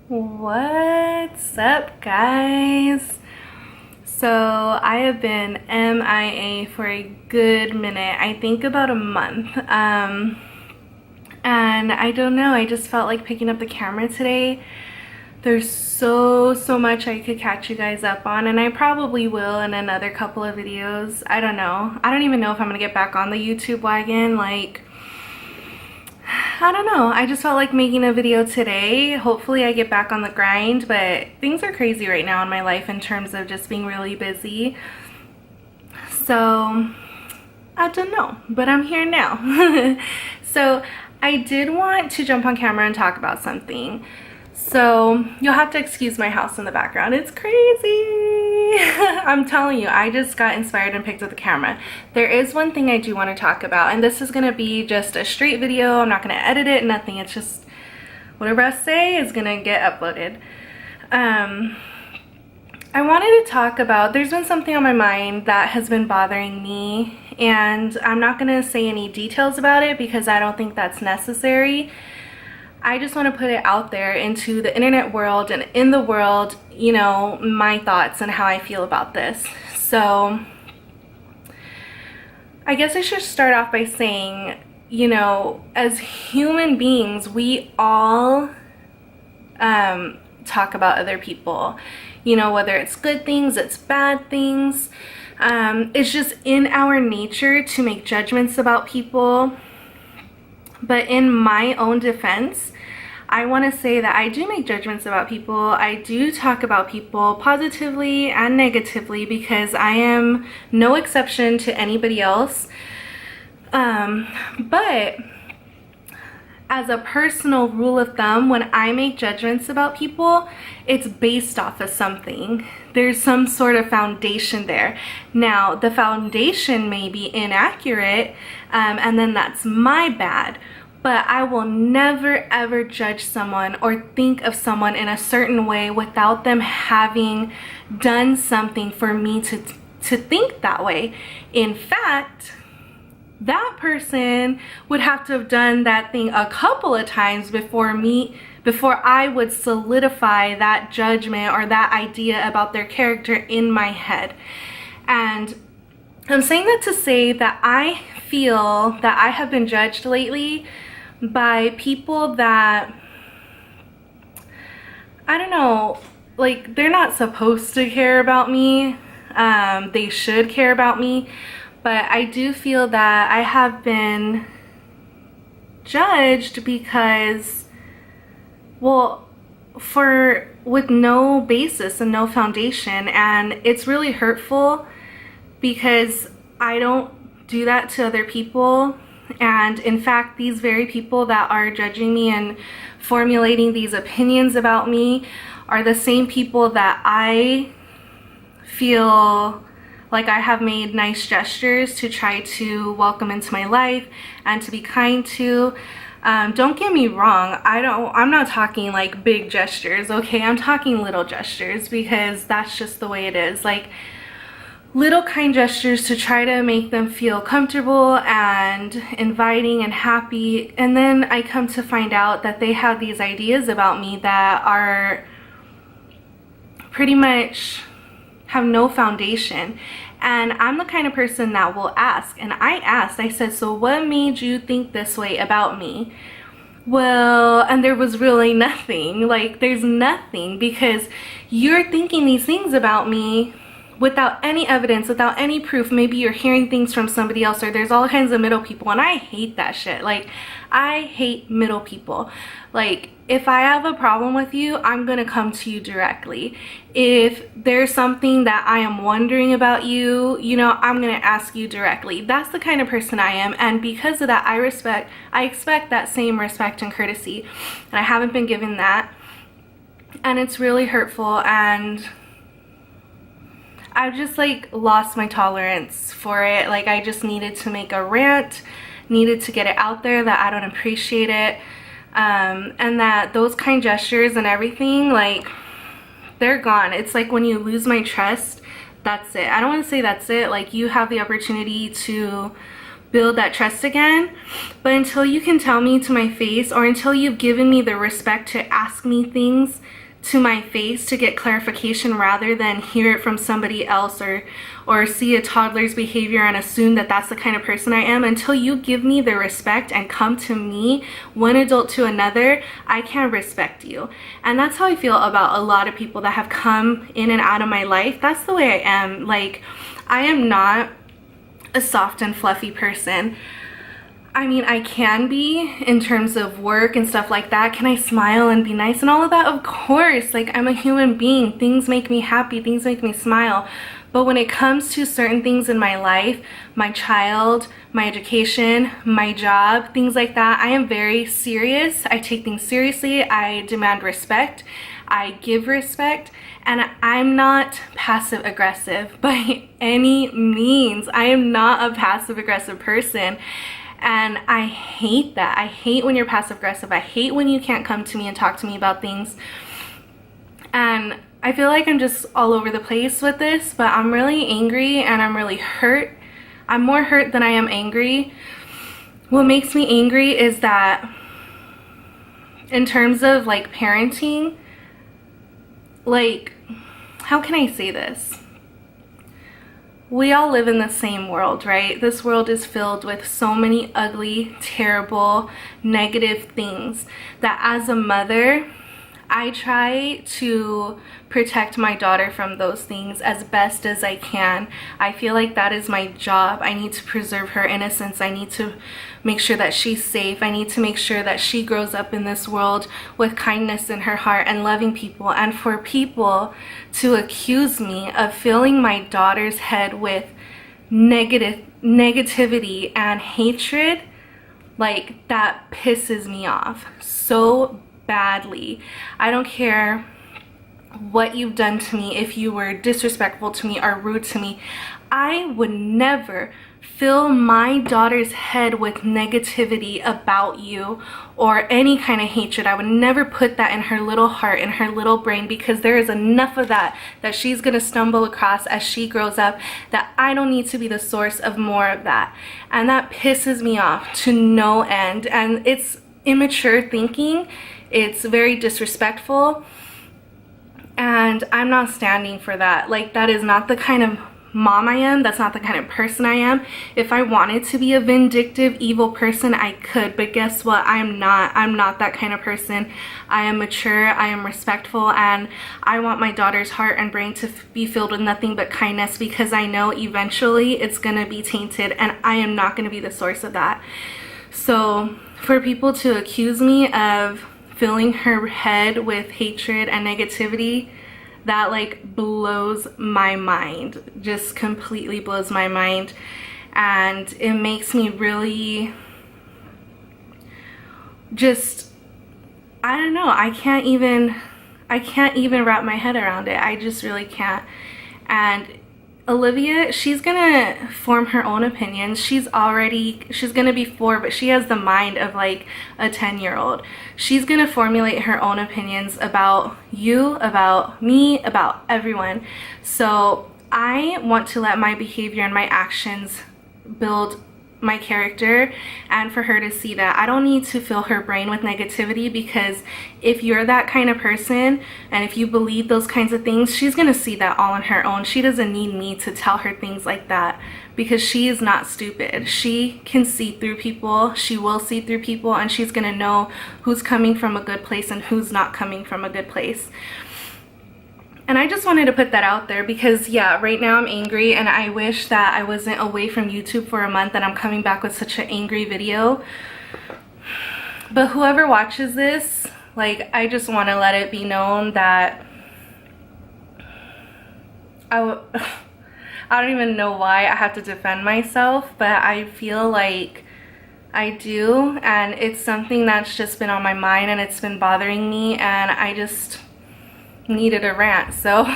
What's up, guys? So I have been MIA for a good minute. I think about a month. And I don't know, I just felt like picking up the camera today. There's so much I could catch you guys up on, and I probably will in another couple of videos. I don't know. I don't even know if I'm gonna get back on the YouTube wagon. Like, I don't know. I just felt like making a video today. Hopefully I get back on the grind, but things are crazy right now in my life in terms of just being really busy. So I don't know, but I'm here now. So I did want to jump on camera and talk about something. So you'll have to excuse my house in the background. It's crazy. I'm telling you, I just got inspired and picked up the camera. There is one thing I do want to talk about, and this is going to be just a straight video. I'm not going to edit it, nothing. It's just whatever I say is going to get uploaded. I wanted to talk about, there's been something on my mind that has been bothering me, and I'm not going to say any details about it because I don't think that's necessary. I just want to put it out there into the internet world and in the world, you know, my thoughts and how I feel about this. So I guess I should start off by saying, you know, as human beings, we all talk about other people, you know, whether it's good things, it's bad things. It's just in our nature to make judgments about people. But in my own defense, I want to say that I do make judgments about people. I do talk about people positively and negatively because I am no exception to anybody else. But as a personal rule of thumb, when I make judgments about people, it's based off of something. There's some sort of foundation there. Now, the foundation may be inaccurate, and then that's my bad. But I will never ever judge someone or think of someone in a certain way without them having done something for me to think that way. In fact, that person would have to have done that thing a couple of times before I would solidify that judgment or that idea about their character in my head. And I'm saying that to say that I feel that I have been judged lately by people that, I don't know, like, they're not supposed to care about me. They should care about me. But I do feel that I have been judged because, well, with no basis and no foundation. And it's really hurtful because I don't do that to other people. And in fact, these very people that are judging me and formulating these opinions about me are the same people that I feel like I have made nice gestures to try to welcome into my life and to be kind to. Don't get me wrong, I'm not talking like big gestures, okay? I'm talking little gestures because that's just the way it is. Like, little kind gestures to try to make them feel comfortable and inviting and happy. And then I come to find out that they have these ideas about me that are pretty much have no foundation. And I'm the kind of person that will ask. And I asked, I said, so what made you think this way about me? Well, and there was really nothing. Like, there's nothing, because you're thinking these things about me without any evidence, without any proof. Maybe you're hearing things from somebody else, or there's all kinds of middle people, and I hate that shit. Like, I hate middle people. Like, if I have a problem with you, I'm gonna come to you directly. If there's something that I am wondering about you, you know, I'm gonna ask you directly. That's the kind of person I am, and because of that, I expect that same respect and courtesy, and I haven't been given that, and it's really hurtful. And I've just like lost my tolerance for it. Like, I just needed to make a rant, needed to get it out there that I don't appreciate it, and that those kind gestures and everything, like, they're gone. It's like when you lose my trust, that's it. I don't want to say that's it. Like, you have the opportunity to build that trust again. But until you can tell me to my face, or until you've given me the respect to ask me things to my face to get clarification rather than hear it from somebody else, or see a toddler's behavior and assume that that's the kind of person I am, until you give me the respect and come to me, one adult to another, I can't respect you. And that's how I feel about a lot of people that have come in and out of my life. That's the way I am. Like, I am not a soft and fluffy person. I mean, I can be in terms of work and stuff like that. Can I smile and be nice and all of that? Of course. Like, I'm a human being. Things make me happy. Things make me smile. But when it comes to certain things in my life, my child, my education, my job, things like that, I am very serious. I take things seriously. I demand respect. I give respect. And I'm not passive aggressive by any means. I am not a passive aggressive person. And I hate that. I hate when you're passive aggressive. I hate when you can't come to me and talk to me about things. And I feel like I'm just all over the place with this, but I'm really angry and I'm really hurt. I'm more hurt than I am angry. What makes me angry is that in terms of like parenting, like, how can I say this? We all live in the same world, right? This world is filled with so many ugly, terrible, negative things that as a mother, I try to protect my daughter from those things as best as I can. I feel like that is my job. I need to preserve her innocence. I need to make sure that she's safe. I need to make sure that she grows up in this world with kindness in her heart and loving people. And for people to accuse me of filling my daughter's head with negativity and hatred, like, that pisses me off so badly. I don't care what you've done to me, if you were disrespectful to me or rude to me. I would never fill my daughter's head with negativity about you or any kind of hatred. I would never put that in her little heart, in her little brain, because there is enough of that she's gonna stumble across as she grows up, that I don't need to be the source of more of that. And that pisses me off to no end. And it's immature thinking. It's very disrespectful, and I'm not standing for that. Like, that is not the kind of mom I am. That's not the kind of person I am. If I wanted to be a vindictive, evil person, I could, but guess what? I'm not that kind of person. I am mature, I am respectful, and I want my daughter's heart and brain to be filled with nothing but kindness, because I know eventually it's gonna be tainted, and I am not gonna be the source of that. So for people to accuse me of filling her head with hatred and negativity, that like blows my mind, just completely blows my mind. And it makes me really just, I don't know, I can't even wrap my head around it. I just really can't. And Olivia, she's gonna form her own opinions. She's gonna be 4, but she has the mind of like a 10-year-old. She's gonna formulate her own opinions about you, about me, about everyone. So I want to let my behavior and my actions build my character, and for her to see that. I don't need to fill her brain with negativity, because if you're that kind of person and if you believe those kinds of things, she's gonna see that all on her own. She doesn't need me to tell her things like that, because she is not stupid. She can see through people. She will see through people, and she's gonna know who's coming from a good place and who's not coming from a good place. And I just wanted to put that out there, because yeah, right now I'm angry, and I wish that I wasn't away from YouTube for a month and I'm coming back with such an angry video. But whoever watches this, like, I just want to let it be known that I don't even know why I have to defend myself, but I feel like I do, and it's something that's just been on my mind and it's been bothering me, and I just needed a rant. So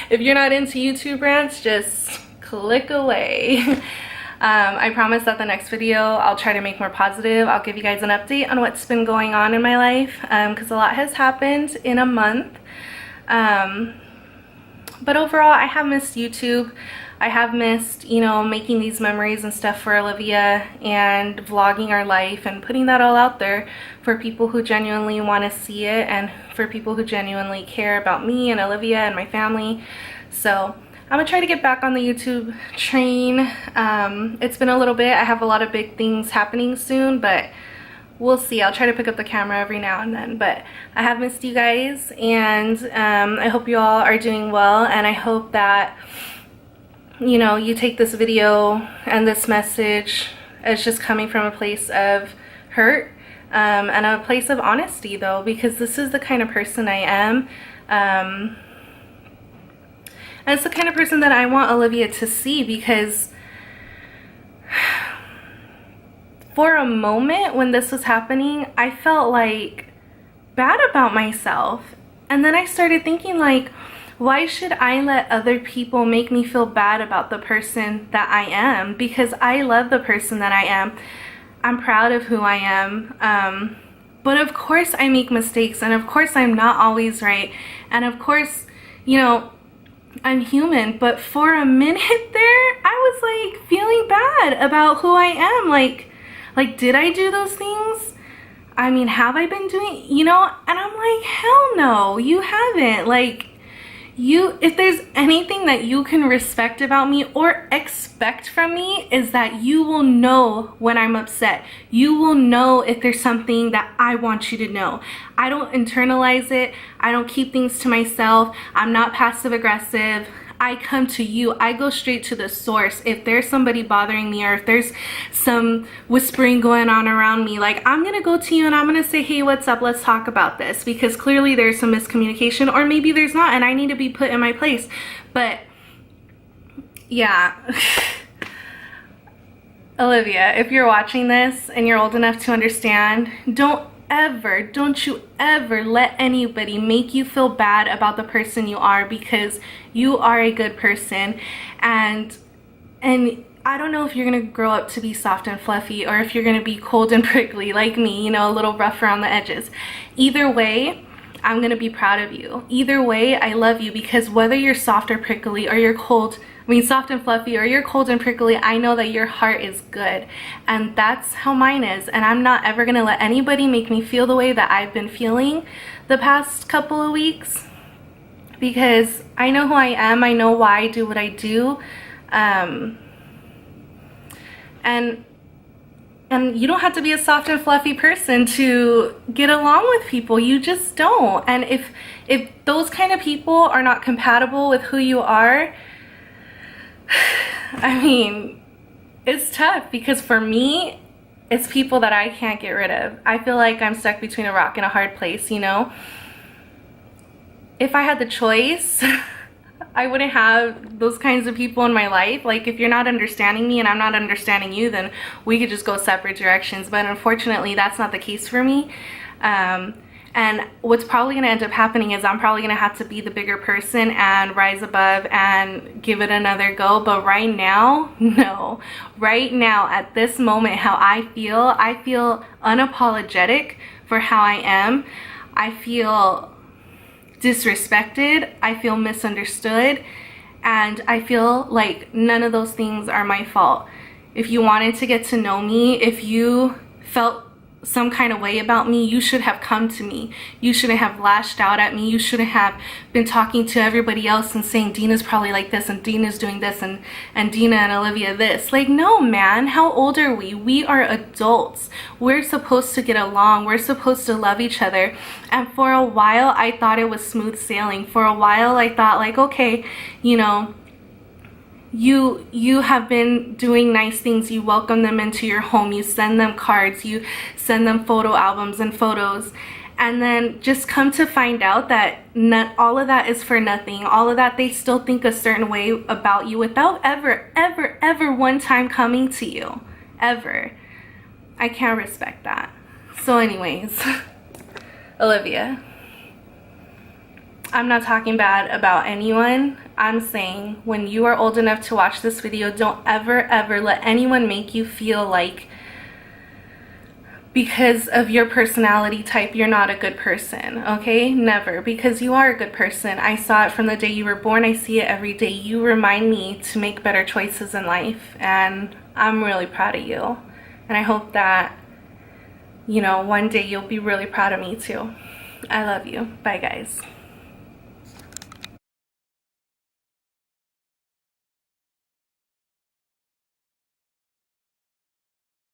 if you're not into YouTube rants, just click away. I promise that the next video I'll try to make more positive. I'll give you guys an update on what's been going on in my life, because a lot has happened in a month. But overall, I have missed YouTube. I have missed, you know, making these memories and stuff for Olivia and vlogging our life and putting that all out there for people who genuinely want to see it and for people who genuinely care about me and Olivia and my family. So I'm gonna try to get back on the YouTube train. It's been a little bit. I have a lot of big things happening soon, but we'll see. I'll try to pick up the camera every now and then. But I have missed you guys, and I hope you all are doing well, and I hope that, you know, you take this video and this message as just coming from a place of hurt and a place of honesty, though, because this is the kind of person I am. And it's the kind of person that I want Olivia to see, because for a moment when this was happening, I felt like bad about myself. And then I started thinking, like, why should I let other people make me feel bad about the person that I am? Because I love the person that I am. I'm proud of who I am. But of course I make mistakes, and of course I'm not always right. And of course, you know, I'm human. But for a minute there, I was like feeling bad about who I am. Like, did I do those things? I mean, have I been doing, you know? And I'm like, hell no, you haven't. Like, if there's anything that you can respect about me or expect from me, is that you will know when I'm upset. You will know if there's something that I want you to know. I don't internalize it. I don't keep things to myself. I'm not passive aggressive. I come to you. I go straight to the source. If there's somebody bothering me, or if there's some whispering going on around me, like, I'm gonna go to you and I'm gonna say, hey, what's up? Let's talk about this, because clearly there's some miscommunication, or maybe there's not, and I need to be put in my place. But yeah. Olivia, if you're watching this and you're old enough to understand, don't you ever let anybody make you feel bad about the person you are, because you are a good person. And I don't know if you're gonna grow up to be soft and fluffy, or if you're gonna be cold and prickly like me, you know, a little rough around the edges. Either way, I'm gonna be proud of you. Either way, I love you, because whether you're soft or prickly, or you're cold, soft and fluffy, or you're cold and prickly, I know that your heart is good. And that's how mine is. And I'm not ever gonna let anybody make me feel the way that I've been feeling the past couple of weeks, because I know who I am. I know why I do what I do. And you don't have to be a soft and fluffy person to get along with people. You just don't. And if those kind of people are not compatible with who you are, I mean, it's tough, because for me, it's people that I can't get rid of. I feel like I'm stuck between a rock and a hard place, you know? If I had the choice, I wouldn't have those kinds of people in my life. Like, if you're not understanding me and I'm not understanding you, then we could just go separate directions. But unfortunately, that's not the case for me. And what's probably going to end up happening is I'm probably going to have to be the bigger person and rise above and give it another go. But right now, no. Right now, at this moment, how I feel unapologetic for how I am. I feel disrespected. I feel misunderstood. And I feel like none of those things are my fault. If you wanted to get to know me, if you felt some kind of way about me, you should have come to me. You shouldn't have lashed out at me. You shouldn't have been talking to everybody else and saying Dina's probably like this, and Dina's doing this, and Dina and Olivia this. Like, no, man, how old are we? We are adults. We're supposed to get along. We're supposed to love each other. And for a while, I thought it was smooth sailing. For a while, I thought, like, okay, you know, you have been doing nice things. You welcome them into your home. You send them cards. You send them photo albums and photos. And then just come to find out that all of that is for nothing. All of that, they still think a certain way about you without ever one time coming to you. Ever. I can't respect that. So anyways, Olivia, I'm not talking bad about anyone. I'm saying, when you are old enough to watch this video, don't ever let anyone make you feel like because of your personality type, you're not a good person, okay? Never, because you are a good person. I saw it from the day you were born. I see it every day. You remind me to make better choices in life, and I'm really proud of you. And I hope that, you know, one day you'll be really proud of me too. I love you. Bye, guys.